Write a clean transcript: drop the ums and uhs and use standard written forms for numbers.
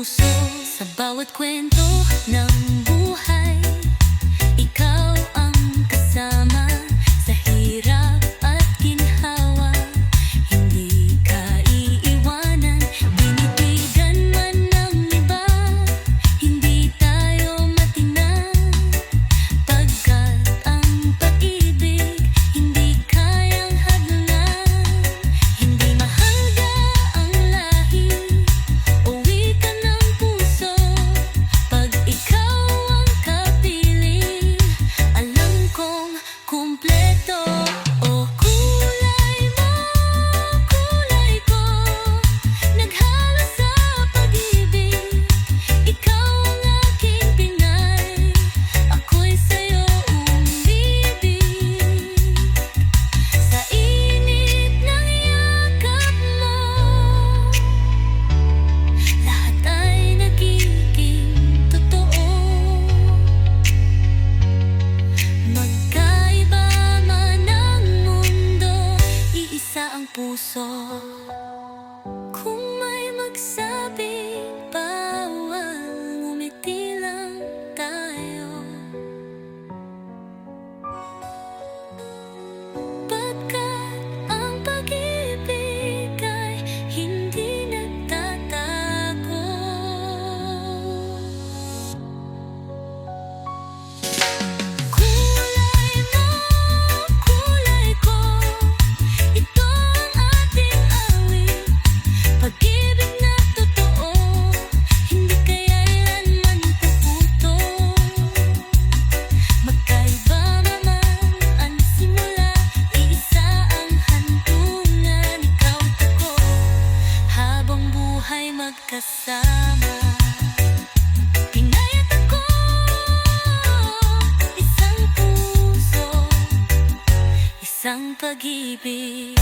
puso. Sa bawat kwento ng buhay, ikaw ang kasama. Sa hirap at ginhawa, hindi ka iiwanan. Binitigan man ng iba, hindi tayo matingnan. Pagkat ang pag-ibig hindi kayang hadlangan. Hindi mahalaga ang lahi o wika ng puso. Pag ikaw ang kapiling, alam kong kumpleto. O kulay mo, kulay ko, naghalo sa pag-ibig. Ikaw ang aking Pinay, ako'y sa'yo umibig. Sa init ng yakap mo, lahat ay nagiging totoo. Magkaiba man ang mundo, iisa ang puso. Kung may magsabi, bawal, ngumiti lang tayo. Pagkat ang pag-ibig ay hindi nagtatago. Kulay mo, kulay ko, ito ang ating awit. Pag-ibig na totoo, hindi kailanman puputol. Magkaiba naman ang simula, iisa ang hantungan. Ikaw at ako, habang buhay magkasama. Pinay at ako, isang puso, isang pag-ibig.